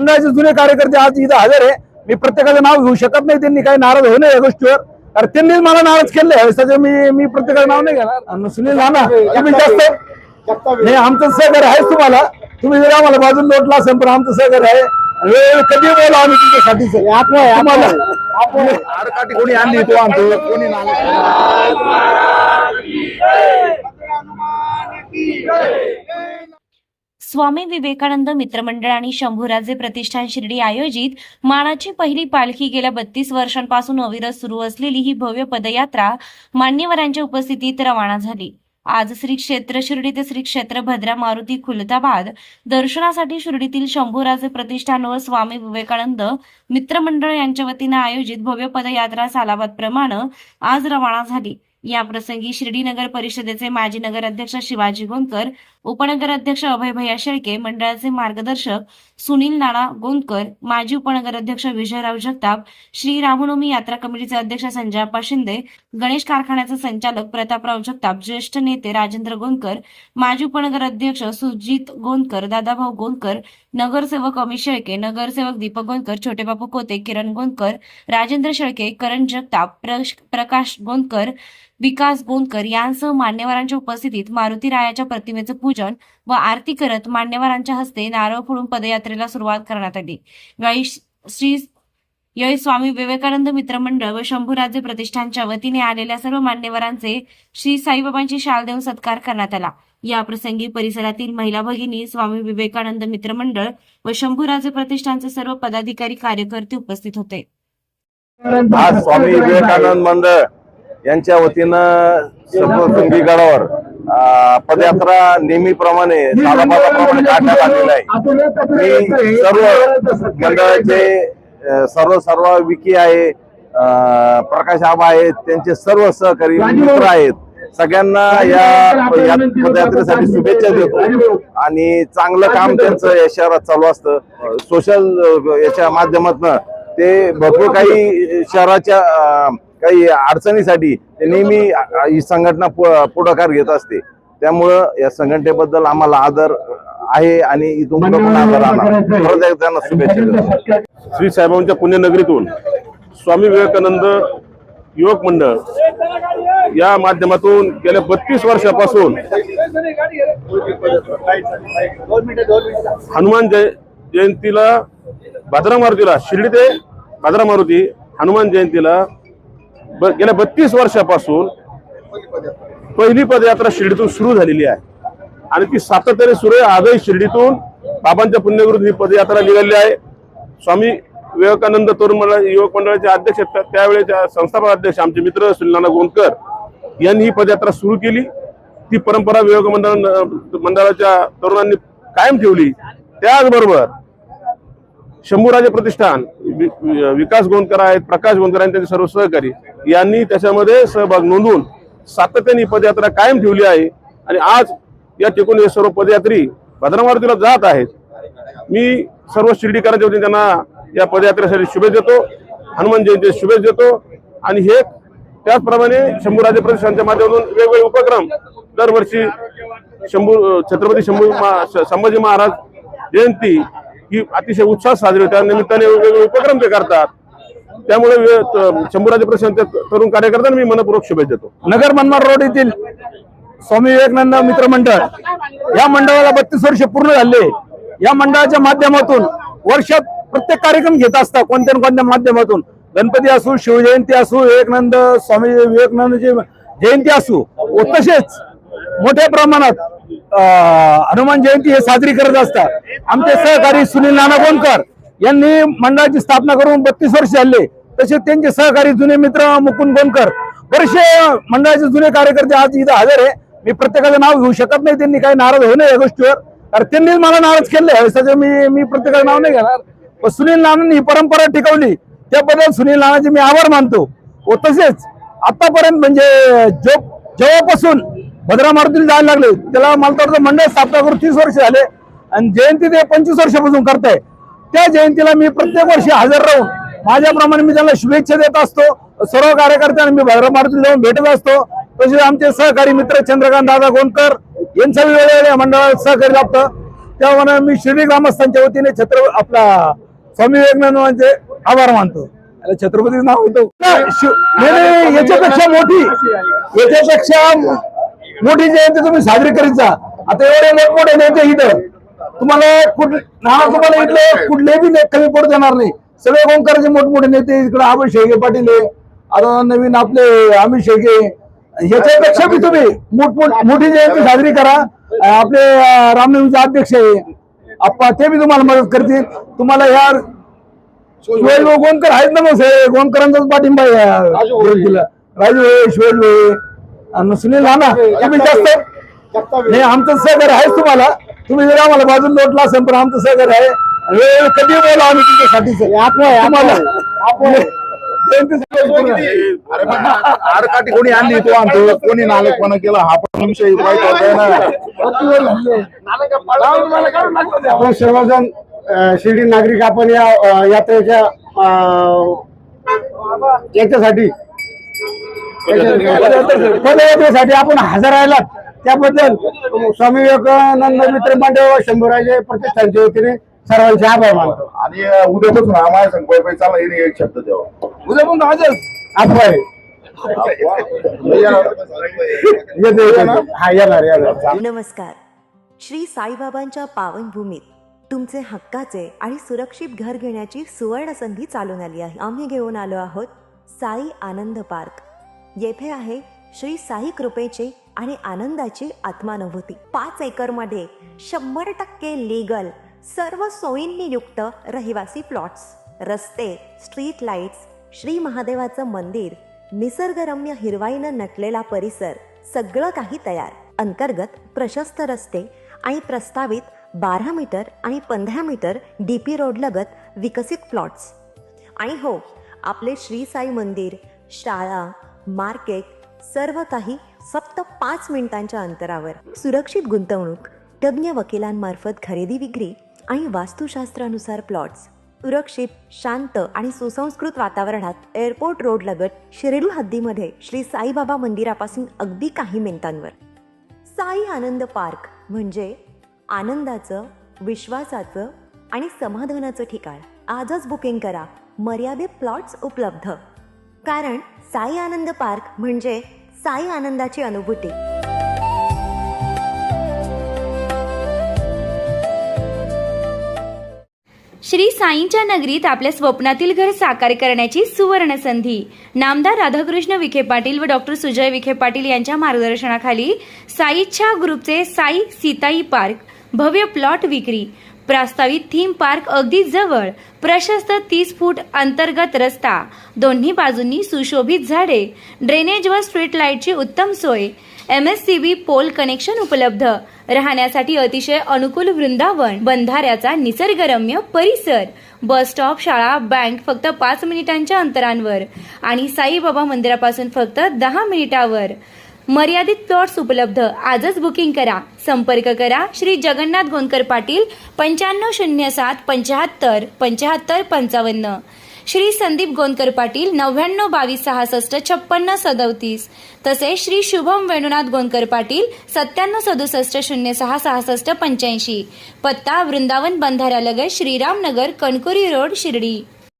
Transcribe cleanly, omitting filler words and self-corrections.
मंडळाचे जुने कार्यकर्ते आज इथं हजर आहे। मी प्रत्येकाचं नाव घेऊ शकत नाही, त्यांनी काही नाराज होऊ नये या गोष्टीवर, कारण त्यांनीच मला नाराज केले सगळं। मी प्रत्येकाचं नाव नाही घेणार। आणि सुनील नाना तुम्ही जास्त नाही, आमचं सहकार्य आहे तुम्हाला, तुम्ही जर आम्हाला बाजून लोटला असेल पण आमचं सहकार्य आहे। कधी बोला आम्ही तुमच्यासाठी आडकाठी कोणी आणली तो आणतो, कोणी स्वामी विवेकानंद मित्रमंडळ आणि शंभूराजे प्रतिष्ठान शिर्डी आयोजित मानाची पहिली पालखी गेल्या 32 वर्षांपासून अविरत सुरू असलेली ही भव्य पदयात्रा मान्यवरांच्या उपस्थितीत रवाना झाली। आज श्री क्षेत्र शिर्डी ते श्री क्षेत्र भद्रा मारुती खुलताबाद दर्शनासाठी शिर्डीतील शंभूराजे प्रतिष्ठान व स्वामी विवेकानंद मित्रमंडळ यांच्या वतीने आयोजित भव्य पदयात्रा सालाबाद प्रमाणे आज रवाना झाली। या प्रसंगी शिर्डी नगर परिषदेचे माजी नगराध्यक्ष शिवाजी गोंदकर, उपनगराध्यक्ष अभय भैया शेळके, मंडळाचे मार्गदर्शक सुनील नाना गोंदकर, माजी उपनगराध्यक्ष विजयराव जगताप, श्री रामनवमी यात्रा कमिटीचे अध्यक्ष संजयप्पा शिंदे, गणेश कारखान्याचे संचालक प्रतापराव जगताप, ज्येष्ठ नेते राजेंद्र गोंदकर, माजी उपनगराध्यक्ष सुजित गोंदकर, दादाभाऊ गोंदकर, नगरसेवक अमित शेळके, नगरसेवक दीपक गोंदकर, छोटेबापू कोते, किरण गोंदकर, राजेंद्र शेळके, करण जगताप, प्रकाश गोंदकर, विकास गोंदकर यांसह मान्यवरांच्या उपस्थितीत मारुती रायाच्या प्रतिमेचे पूजन व आरती करत मान्यवरांच्या हस्ते नारळ फोडून पदयात्रेला सुरुवात करण्यात आली। यावेळी स्वामी विवेकानंद मित्रमंडळ व शंभूराजे प्रतिष्ठानच्या वतीने आलेल्या सर्व मान्यवरांचे श्री साईबाबांची शाल देऊन सत्कार करण्यात आला। या प्रसंगी परिसरातील महिला भगिनी, स्वामी विवेकानंद मित्रमंडळ व शंभूराजे प्रतिष्ठानचे सर्व पदाधिकारी कार्यकर्ते उपस्थित होते। आज स्वामी विवेकानंद मंडळ यांच्या वतीनं सप्तशृंगी गडावर पदयात्रा नेहमीप्रमाणे सालाबादाप्रमाणे काढण्यात आलेला आहे। मी सर्व मंडळाचे सर्व विकी आहे, प्रकाश आबा आहेत, त्यांचे सर्व सहकारी मित्र आहेत, सगळ्यांना या पदयात्रेसाठी शुभेच्छा देतो। आणि चांगलं काम त्यांचं या शहरात चालू असतं। सोशल याच्या माध्यमातून ते भरपूर काही शहराच्या काही अडचणीसाठी ते नेहमी ही संघटना पुढाकार घेत असते। त्यामुळं या संघटनेबद्दल आम्हाला आदर आहे आणि इथून पुढे पण आदर राहणार। परत एकदा त्यांना शुभेच्छा देतो। श्री साईबाबांच्या पुण्यनगरीतून स्वामी विवेकानंद युवक मंडळ या माध्यमातून गेल्या 32 वर्षापासून हनुमान जयंतीला भद्रा मारुतीला, शिर्डी ते भद्रा मारुती हनुमान जयंतीला गेल्या 32 वर्षापासून पहिली पदयात्रा शिर्डीतून सुरू झालेली आहे आणि ती सातत्याने सुरू आहे। आजही शिर्डीतून बाबांच्या पुण्यनगरीतून ही पदयात्रा निघालेली आहे। स्वामी विवेकानंद तरुण मंडळ युवक मंडळाचे अध्यक्ष, त्यावेळेचे संस्थापक अध्यक्ष आमचे मित्र सुनील नाना गोंदकर यांनी ही पदयात्रा सुरू केली। ती परंपरा विवेक मंडळाच्या तरुणांनी कायम ठेवली। त्याचबरोबर शंभूराजे प्रतिष्ठान, विकास गोंदकर आहेत, प्रकाश गोंदकर आणि त्यांचे सर्व सहकारी यांनी त्याच्यामध्ये सहभाग नोंदवून सातत्याने पदयात्रा कायम ठेवली आहे। आणि आज या ठिकाणी हे सर्व पदयात्री भद्रा मारुतीला जात आहेत। मी सर्व शिर्डीकरांच्या वतीने त्यांना या पदयात्रेसाठी शुभेच्छा देतो, हनुमान जयंती शुभेच्छा देतो। आणि हे त्याचप्रमाणे शंभूराजे प्रतिष्ठानच्या माध्यमातून वेगवेगळे उपक्रम दरवर्षी छत्रपती संभाजी महाराज जयंती ही अतिशय उत्साह साजरी होते, त्या निमित्ताने वेगवेगळे उपक्रम ते करतात। त्यामुळे शंभूराजे प्रतिष्ठानच्या तरुण कार्यकर्त्यांना मी मनपूर्वक शुभेच्छा देतो। नगर मनमाड रोड येथील स्वामी विवेकानंद मित्रमंडळ या मंडळाला 32 वर्ष पूर्ण झाले। या मंडळाच्या माध्यमातून वर्षात प्रत्येक कार्यक्रम घेत असतात, कोणत्या कोणत्या माध्यमातून, गणपती असू, शिवजयंती असू, विवेकानंद स्वामी विवेकानंदची जयंती असू, तसेच मोठ्या प्रमाणात हनुमान जयंती हे साजरी करत असतात। आमचे सहकारी सुनील नाना गोंदकर यांनी मंडळाची स्थापना करून 32 वर्ष झाले। तसेच त्यांचे सहकारी जुने मित्र मुकुंद गोंदकर, बरेचसे मंडळाचे जुने कार्यकर्ते आज इथं हजर आहे। मी प्रत्येकाचं नाव घेऊ शकत नाही, त्यांनी काही नाराज होऊ नये या गोष्टीवर, कारण त्यांनीच मला नाराज केले सगळं। मी प्रत्येकाचं नाव नाही घेणार, पण सुनील नानांनी ही परंपरा टिकवली त्याबद्दल सुनील नानाचे मी आभार मानतो। व तसेच आतापर्यंत म्हणजे जेव्हापासून भद्रा मारुतीला जायला लागले त्याला मला वाटतं मंडळ स्थापना करून 30 वर्ष झाले आणि जयंती ते 25 वर्षापासून करताय। त्या जयंतीला मी प्रत्येक वर्षी हजर राहून माझ्याप्रमाणे मी त्यांना शुभेच्छा देत असतो। सर्व कार्यकर्त्यांना मी भद्रा मारुतीला जाऊन भेटत असतो। तसेच आमचे सहकारी मित्र चंद्रकांत दादा गोंदकर यांचा वेगवेगळ्या मंडळात सहकारी लाभतं। त्यामुळे मी शिर्डी ग्रामस्थांच्या वतीने आपला स्वामी विवेकानंदांचे आभार मानतो. छत्रपती नाव होतं नाही, याच्यापेक्षा मोठी जयंती तुम्ही साजरी करीत जा. आता एवढे मोठमोठे नेते इथं तुम्हाला इथले कुठलेही बी कमी पडू देणार नाही. सगळे ओंकाराचे मोठमोठे नेते इकडे अभय शेळके पाटील आहे, आता नवीन आपले अमित शेळके, याच्यापेक्षा बी तुम्ही मोठी जयंती साजरी करा. आपले रामनवमीचे अध्यक्ष आहे आप्पा, ते बी तुम्हाला मदत करतील. तुम्हाला या शिवाजी गोंदकर आहेत ना, मग गोंदकरांचाच पाठिंबा जयंतीला. राजू आहे, शिवाजी आहे आणि सुनील राणा, तुम्ही जास्त नाही. आमचं सहकार्य आहेच तुम्हाला. तुम्ही जर आम्हाला बाजून लोटला असेल पण आमचं सहकार्य आहे. वेळ कधी बोला आम्ही तुमच्यासाठी आरकाठी कोणी आणली तो आणतो, कोणी नालकपणा केला हा पण विषय वाईट होतोय ना. आपण सर्वजण शिर्डी नागरिक आपण या यात्रेच्या याच्यासाठी पदयात्रेसाठी आपण हजर राहिलात त्याबद्दल स्वामी विवेकानंद मित्र मंडळ व शंभूराजे प्रतिष्ठानच्या वतीने सर्वांचे आभार मानतो. आणि उद्यापासून आम्हाला संकल्प चालला येणे एक शब्द द्यावा. उद्या पण हजर आभार हा येणार. नमस्कार. श्री साईबाबांच्या पावनभूमीत तुमचे हक्काचे आणि सुरक्षित घर घेण्याची सुवर्ण संधी चालून आली आहे. आम्ही घेऊन आलो आहोत साई आनंद पार्क. येथे आहे श्री साई कृपेचे आणि आनंदाची आत्मानुभूती. 5 एकरमध्ये 100% लीगल सर्व सोयींनी युक्त रहिवासी प्लॉट्स, रस्ते, स्ट्रीट लाईट्स, श्री महादेवाचं मंदिर, निसर्गरम्य हिरवाईनं नटलेला परिसर, सगळं काही तयार. अंतर्गत प्रशस्त रस्ते आणि प्रस्तावित 12 मीटर आणि 15 मीटर DP रोड लगत विकसित प्लॉट्स. आणि हो, आपले श्री साई मंदिर, शाळा, मार्केट सर्व काही फक्त 5 मिनिटांच्या अंतरावर. सुरक्षित गुंतवणूक, तज्ज्ञ वकिलांमार्फत खरेदी विक्री आणि वास्तुशास्त्रानुसार प्लॉट्स. सुरक्षित, शांत आणि सुसंस्कृत वातावरणात एअरपोर्ट रोड लगत शिर्डी हद्दीमध्ये श्री साईबाबा मंदिरापासून अगदी काही मिनिटांवर. साई आनंद पार्क म्हणजे आनंदाचं, विश्वासाचं आणि समाधानाचं ठिकाण. आजच बुकिंग करा. मर्यादित प्लॉट्स उपलब्ध. कारण साई आनंद पार्क म्हणजे साई आनंदाची अनुभूती. श्री साईंच्या नगरीत आपल्या स्वप्नातील घर साकार करण्याची सुवर्ण संधी. नामदार राधाकृष्ण विखे पाटील व डॉक्टर सुजय विखे पाटील यांच्या मार्गदर्शनाखाली साईच्छा ग्रुपचे साई सीताई पार्क भव्य प्लॉट विक्री. प्रस्तावित थीम पार्क अगदी जवळ. प्रशस्त 30 फूट अंतर्गत रस्ता, दोन्ही बाजूंनी सुशोभित झाडे, ड्रेनेज व स्ट्रीट लाईटची उत्तम सोय, MSCB पोल कनेक्शन उपलब्ध. राहण्यासाठी अतिशय अनुकूल वृंदावन, बंधाऱ्याचा निसर्गरम्य परिसर, बस स्टॉप, शाळा, बँक फक्त 5 मिनिटांच्या अंतरांवर आणि साईबाबा मंदिरापासून फक्त 10 मिनिटावर. मर्यादित प्लॉट्स उपलब्ध. आजच बुकिंग करा. संपर्क करा श्री जगन्नाथ गोंदकर पाटील 9507 75 75 55, श्री संदीप गोंदकर पाटील 99 22 66 56 37, तसेच श्री शुभम वेणुनाथ गोंदकर पाटील 97 67 06 66 85. पत्ता वृंदावन बंधाऱ्यालगत श्रीराम नगर, कणकुरी रोड, शिर्डी.